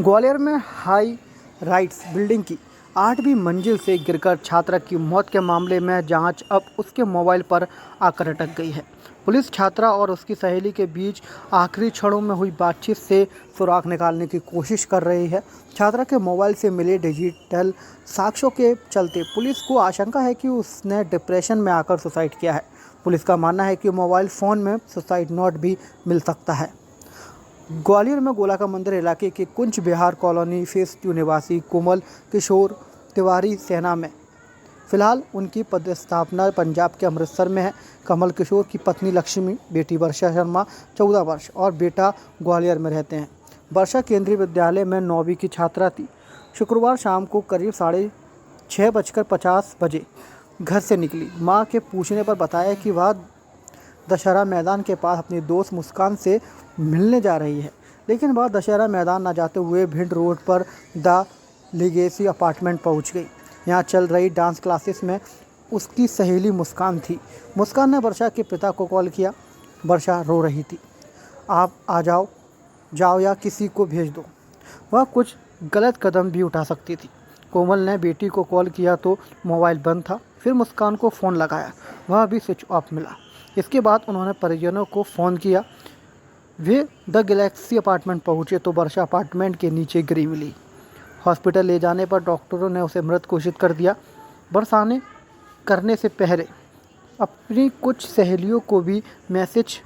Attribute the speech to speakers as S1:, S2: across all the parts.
S1: ग्वालियर में high rights building की 8वीं मंजिल से गिरकर छात्रा की मौत के मामले में जांच अब उसके मोबाइल पर आकर अटक गई है। पुलिस छात्रा और उसकी सहेली के बीच आखिरी क्षणों में हुई बातचीत से सुराग निकालने की कोशिश कर रही है। छात्रा के मोबाइल से मिले डिजिटल साक्ष्यों के चलते पुलिस को आशंका है कि उसने डिप्रेशन में आकर सुसाइड किया है। पुलिस का मानना है कि मोबाइल फ़ोन में सुसाइड नोट भी मिल सकता है। ग्वालियर में गोला का मंदिर इलाके के कुंज बिहार कॉलोनी फेस 2 निवासी कोमल किशोर तिवारी सेना में फिलहाल उनकी पदस्थापना पंजाब के अमृतसर में है। कमल किशोर की पत्नी लक्ष्मी, बेटी वर्षा शर्मा 14 वर्ष और बेटा ग्वालियर में रहते हैं। वर्षा केंद्रीय विद्यालय में 9वीं की छात्रा थी। शुक्रवार शाम को करीब 6:50 बजे घर से निकली। मां के पूछने पर बताया कि वह दशहरा मैदान के पास अपनी दोस्त मुस्कान से मिलने जा रही है, लेकिन वह दशहरा मैदान न जाते हुए भिंड रोड पर द लीगेसी अपार्टमेंट पहुंच गई। यहां चल रही डांस क्लासेस में उसकी सहेली मुस्कान थी। मुस्कान ने वर्षा के पिता को कॉल किया। वर्षा रो रही थी। आप आ जाओ या किसी को भेज दो। वह कुछ गलत कदम भी उठा सकती थी। कोमल ने बेटी को कॉल किया तो मोबाइल बंद था। फिर मुस्कान को फ़ोन लगाया, वह भी स्विच ऑफ मिला। इसके बाद उन्होंने परिजनों को फ़ोन किया। वे द गैलेक्सी अपार्टमेंट पहुंचे तो वर्षा अपार्टमेंट के नीचे गिरी मिली। हॉस्पिटल ले जाने पर डॉक्टरों ने उसे मृत घोषित कर दिया। वर्षा ने करने से पहले अपनी कुछ सहेलियों को भी मैसेज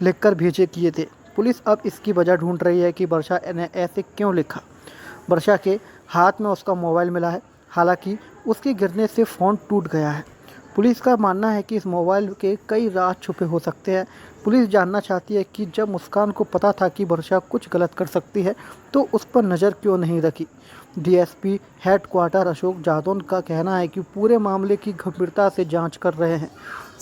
S1: लिखकर भेजे किए थे। पुलिस अब इसकी वजह ढूंढ रही है कि वर्षा ने ऐसे क्यों लिखा। वर्षा के हाथ में उसका मोबाइल मिला है, हालांकि उसके गिरने से फ़ोन टूट गया है। पुलिस का मानना है कि इस मोबाइल के कई राज छुपे हो सकते हैं। पुलिस जानना चाहती है कि जब मुस्कान को पता था कि वर्षा कुछ गलत कर सकती है तो उस पर नज़र क्यों नहीं रखी। डीएसपी हेडक्वार्टर अशोक जादौन का कहना है कि पूरे मामले की गंभीरता से जांच कर रहे हैं।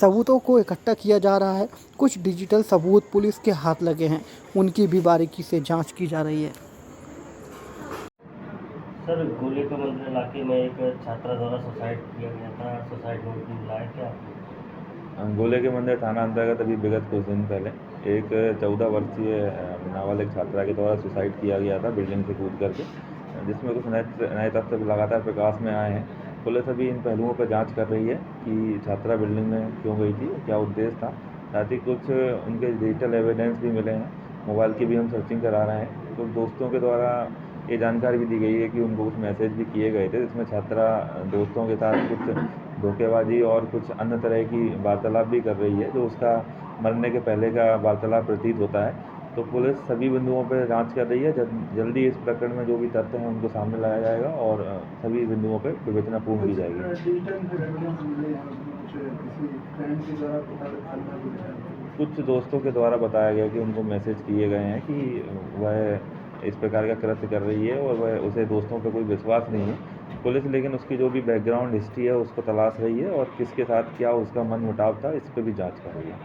S1: सबूतों को इकट्ठा किया जा रहा है। कुछ डिजिटल सबूत पुलिस के हाथ लगे हैं, उनकी भी बारीकी से जाँच की जा रही है।
S2: सर, गोले के मंदिर इलाके में एक छात्रा द्वारा सुसाइड किया गया था। सुसाइड नोट भी मिला है क्या आपको?
S3: गोले के मंदिर थाना अंतर्गत अभी विगत कुछ दिन पहले एक 14 वर्षीय नाबालिग छात्रा के द्वारा सुसाइड किया गया था बिल्डिंग से कूद करके, जिसमें कुछ नए तथ्य लगातार प्रकाश में आए हैं। पुलिस अभी इन पहलुओं पर जांच कर रही है कि छात्रा बिल्डिंग में क्यों गई थी, क्या उद्देश्य था। साथ ही कुछ उनके डिजिटल एविडेंस भी मिले हैं, मोबाइल की भी हम सर्चिंग करा रहे हैं। कुछ दोस्तों के द्वारा ये जानकारी भी दी गई है कि उनको कुछ मैसेज भी किए गए थे, जिसमें छात्रा दोस्तों के साथ कुछ धोखेबाजी और कुछ अन्य तरह की वार्तालाप भी कर रही है, जो उसका मरने के पहले का वार्तालाप प्रतीत होता है। तो पुलिस सभी बिंदुओं पर जांच कर रही है। जल्दी इस प्रकरण में जो भी तथ्य हैं उनको सामने लाया जाएगा और सभी बिंदुओं पर विवेचना पूर्ण की जाएगी। कुछ दोस्तों के द्वारा बताया गया कि उनको मैसेज किए गए हैं कि वह इस प्रकार का कृत्य कर रही है और वह उसे दोस्तों पर कोई विश्वास नहीं है। पुलिस लेकिन उसकी जो भी बैकग्राउंड हिस्ट्री है उसको तलाश रही है और किसके साथ क्या उसका मनमुटाव था, इस पर भी जांच कर रही है।